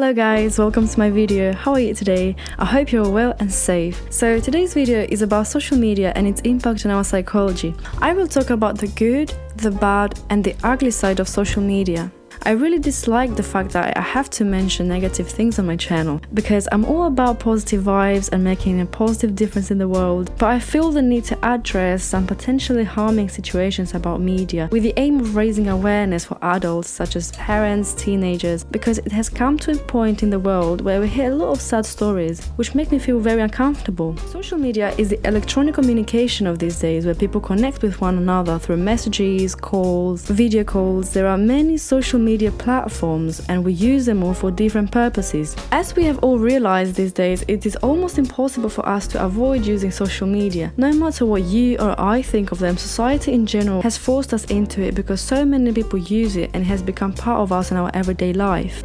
Hello guys, welcome to my video. How are you today? I hope you're well and safe. So today's video is about social media and its impact on our psychology. I will talk about the good, the bad and the ugly side of social media. I really dislike the fact that I have to mention negative things on my channel because I'm all about positive vibes and making a positive difference in the world, but I feel the need to address some potentially harming situations about media with the aim of raising awareness for adults such as parents, teenagers, because it has come to a point in the world where we hear a lot of sad stories which make me feel very uncomfortable. Social media is the electronic communication of these days where people connect with one another through messages, calls, video calls. There are many social media platforms and we use them all for different purposes. As we have all realized these days, it is almost impossible for us to avoid using social media. No matter what you or I think of them, society in general has forced us into it because so many people use it and it has become part of us in our everyday life.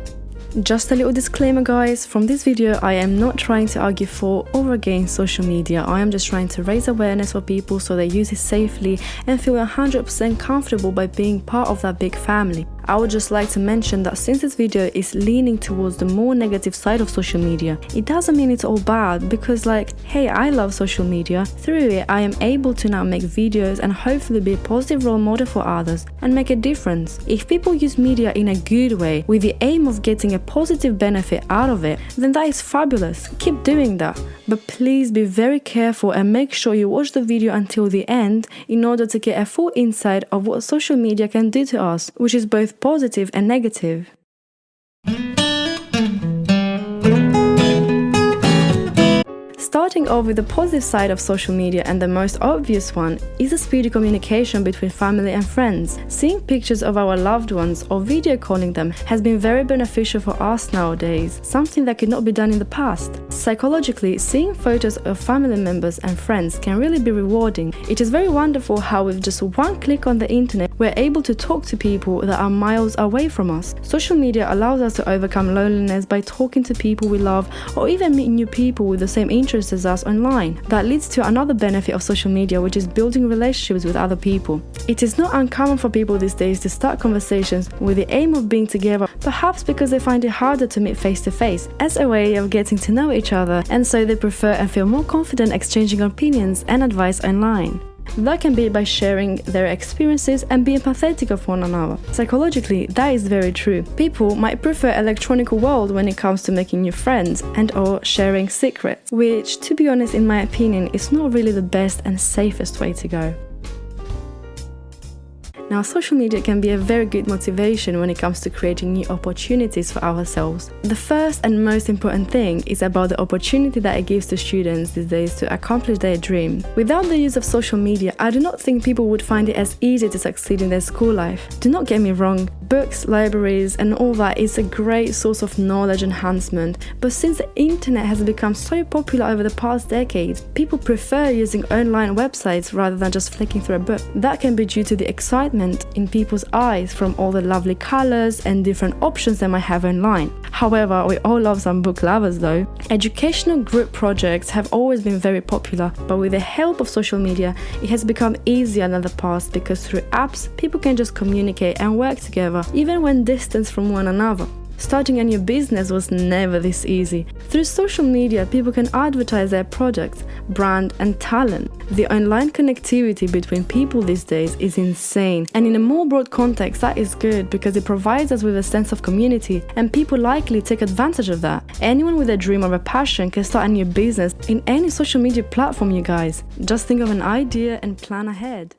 Just a little disclaimer guys, from this video I am not trying to argue for or against social media. I am just trying to raise awareness for people so they use it safely and feel 100% comfortable by being part of that big family. I would just like to mention that since this video is leaning towards the more negative side of social media, it doesn't mean it's all bad because hey, I love social media. Through it, I am able to now make videos and hopefully be a positive role model for others and make a difference. If people use media in a good way with the aim of getting a positive benefit out of it, then that is fabulous. Keep doing that. But please be very careful and make sure you watch the video until the end in order to get a full insight of what social media can do to us, which is both positive and negative. Starting off with the positive side of social media, and the most obvious one is the speedy communication between family and friends. Seeing pictures of our loved ones or video calling them has been very beneficial for us nowadays, something that could not be done in the past. Psychologically, seeing photos of family members and friends can really be rewarding. It is very wonderful how with just one click on the internet we're able to talk to people that are miles away from us. Social media allows us to overcome loneliness by talking to people we love or even meet new people with the same interests as us online. That leads to another benefit of social media, which is building relationships with other people. It is not uncommon for people these days to start conversations with the aim of being together, perhaps because they find it harder to meet face to face, as a way of getting to know each other, and so they prefer and feel more confident exchanging opinions and advice online. That can be by sharing their experiences and being empathetic of one another. Psychologically, that is very true. People might prefer electronic world when it comes to making new friends and or sharing secrets, which, to be honest, in my opinion, is not really the best and safest way to go. Now, social media can be a very good motivation when it comes to creating new opportunities for ourselves. The first and most important thing is about the opportunity that it gives to students these days to accomplish their dream. Without the use of social media, I do not think people would find it as easy to succeed in their school life. Do not get me wrong, books, libraries and all that is a great source of knowledge enhancement, but since the internet has become so popular over the past decades, people prefer using online websites rather than just flicking through a book. That can be due to the excitement in people's eyes from all the lovely colors and different options they might have online. However, we all love some book lovers though. Educational group projects have always been very popular, but with the help of social media, it has become easier than the past because through apps, people can just communicate and work together, even when distanced from one another. Starting a new business was never this easy. Through social media, people can advertise their products, brand and talent. The online connectivity between people these days is insane, and in a more broad context that is good because it provides us with a sense of community and people likely take advantage of that. Anyone with a dream or a passion can start a new business in any social media platform, you guys. Just think of an idea and plan ahead.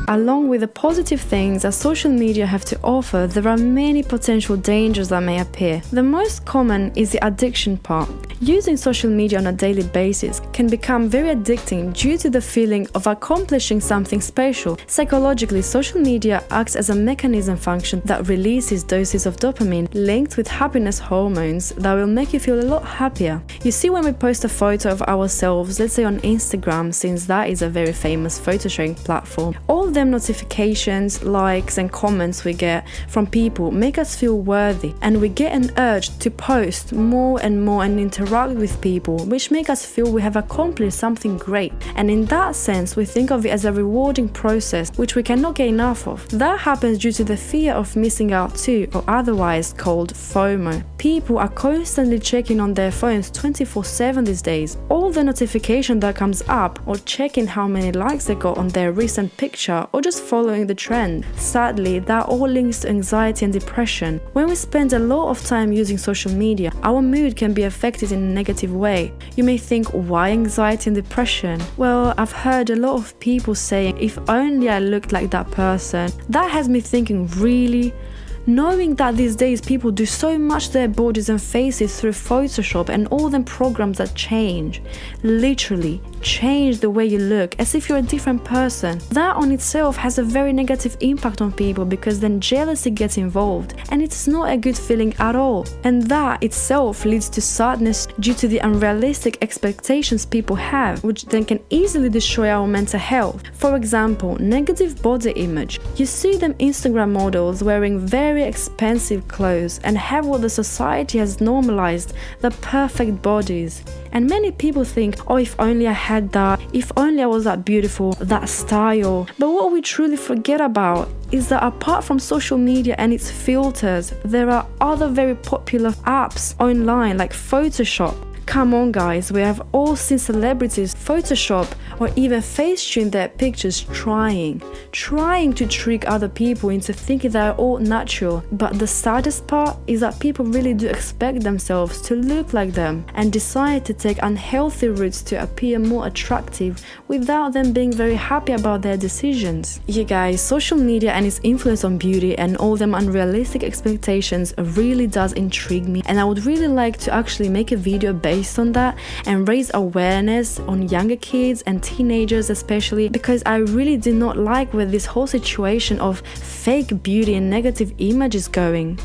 Along with the positive things that social media have to offer, there are many potential dangers that may appear. The most common is the addiction part. Using social media on a daily basis can become very addicting due to the feeling of accomplishing something special. Psychologically, social media acts as a mechanism function that releases doses of dopamine linked with happiness hormones that will make you feel a lot happier. You see, when we post a photo of ourselves, let's say on Instagram, since that is a very famous photo sharing platform, all them notifications, likes and comments we get from people make us feel worthy, and we get an urge to post more and interact with people, which make us feel we have accomplished something great. And in that sense, we think of it as a rewarding process which we cannot get enough of. That happens due to the fear of missing out too, or otherwise called FOMO. People are constantly checking on their phones 24/7 these days. All the notification that comes up, or checking how many likes they got on their recent picture, or just following the trend. Sadly, that all links to anxiety and depression. When we spend a lot of time using social media, our mood can be affected in a negative way. You may think, why anxiety and depression? Well, I've heard a lot of people saying, if only I looked like that person. That has me thinking, really? Knowing that these days people do so much to their bodies and faces through Photoshop and all them programs that literally change the way you look, as if you're a different person. That on itself has a very negative impact on people, because then jealousy gets involved, and it's not a good feeling at all. And that itself leads to sadness due to the unrealistic expectations people have, which then can easily destroy our mental health. For example, negative body image. You see them Instagram models wearing very expensive clothes and have what the society has normalized, the perfect bodies. And many people think, oh, if only I had that, if only I was that beautiful, that style. But what we truly forget about is that apart from social media and its filters, there are other very popular apps online like Photoshop. Come on guys, we have all seen celebrities Photoshop or even face-tune their pictures trying to trick other people into thinking they're all natural. But the saddest part is that people really do expect themselves to look like them and decide to take unhealthy routes to appear more attractive without them being very happy about their decisions. You guys, social media and its influence on beauty and all them unrealistic expectations really does intrigue me, and I would really like to actually make a video based on that and raise awareness on younger kids and teenagers especially, because I really do not like where this whole situation of fake beauty and negative image is going.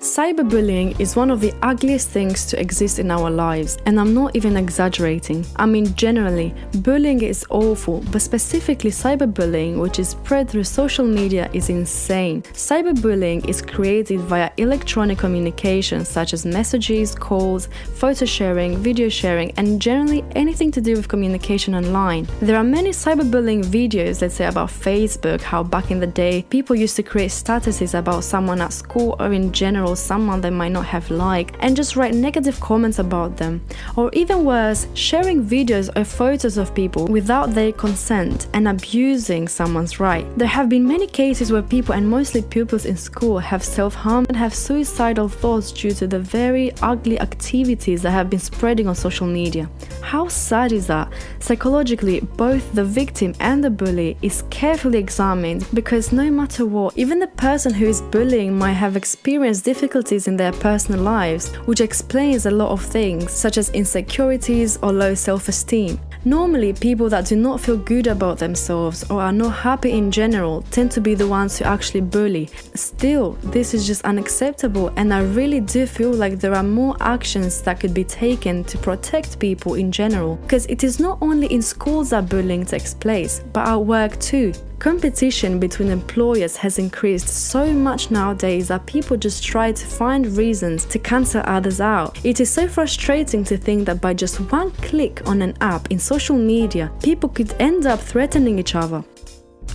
Cyberbullying is one of the ugliest things to exist in our lives, and I'm not even exaggerating. I mean, generally, bullying is awful, but specifically cyberbullying, which is spread through social media, is insane. Cyberbullying is created via electronic communication such as messages, calls, photo sharing, video sharing, and generally anything to do with communication online. There are many cyberbullying videos, let's say about Facebook, how back in the day people used to create statuses about someone at school or in general someone they might not have liked and just write negative comments about them. Or even worse, sharing videos or photos of people without their consent and abusing someone's right. There have been many cases where people, and mostly pupils in school, have self-harmed and have suicidal thoughts due to the very ugly activities that have been spreading on social media. How sad is that? Psychologically, both the victim and the bully is carefully examined, because no matter what, even the person who is bullying might have experienced difficulties in their personal lives, which explains a lot of things, such as insecurities or low self-esteem. Normally, people that do not feel good about themselves or are not happy in general tend to be the ones who actually bully. Still, this is just unacceptable, and I really do feel like there are more actions that could be taken to protect people in general, because it is not only in schools that bullying takes place, but at work too. Competition between employers has increased so much nowadays that people just try to find reasons to cancel others out. It is so frustrating to think that by just one click on an app in social media, people could end up threatening each other.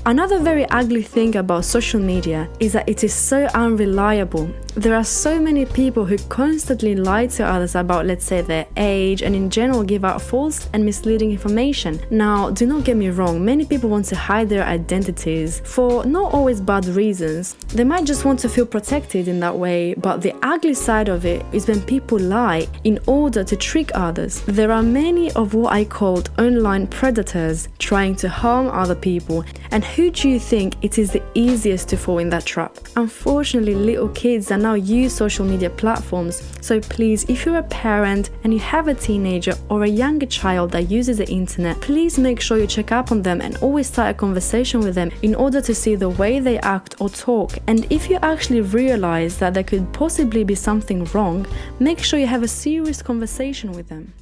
Another very ugly thing about social media is that it is so unreliable. There are so many people who constantly lie to others about, let's say, their age, and in general give out false and misleading information. Now, do not get me wrong, many people want to hide their identities for not always bad reasons. They might just want to feel protected in that way, but the ugly side of it is when people lie in order to trick others. There are many of what I called online predators trying to harm other people, and who do you think it is the easiest to fall in that trap? Unfortunately, little kids are now use social media platforms. So please, if you're a parent and you have a teenager or a younger child that uses the internet, please make sure you check up on them and always start a conversation with them in order to see the way they act or talk. And if you actually realize that there could possibly be something wrong, make sure you have a serious conversation with them.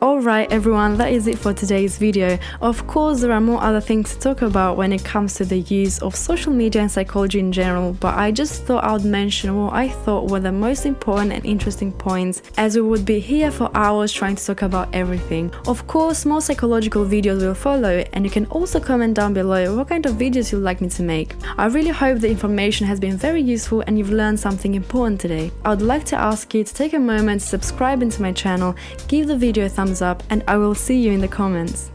Alright everyone, that is it for today's video. Of course, there are more other things to talk about when it comes to the use of social media and psychology in general, but I just thought I would mention what I thought were the most important and interesting points, as we would be here for hours trying to talk about everything. Of course, more psychological videos will follow, and you can also comment down below what kind of videos you'd like me to make. I really hope the information has been very useful and you've learned something important today. I would like to ask you to take a moment to subscribe into my channel, give the video a thumbs up, and I will see you in the comments.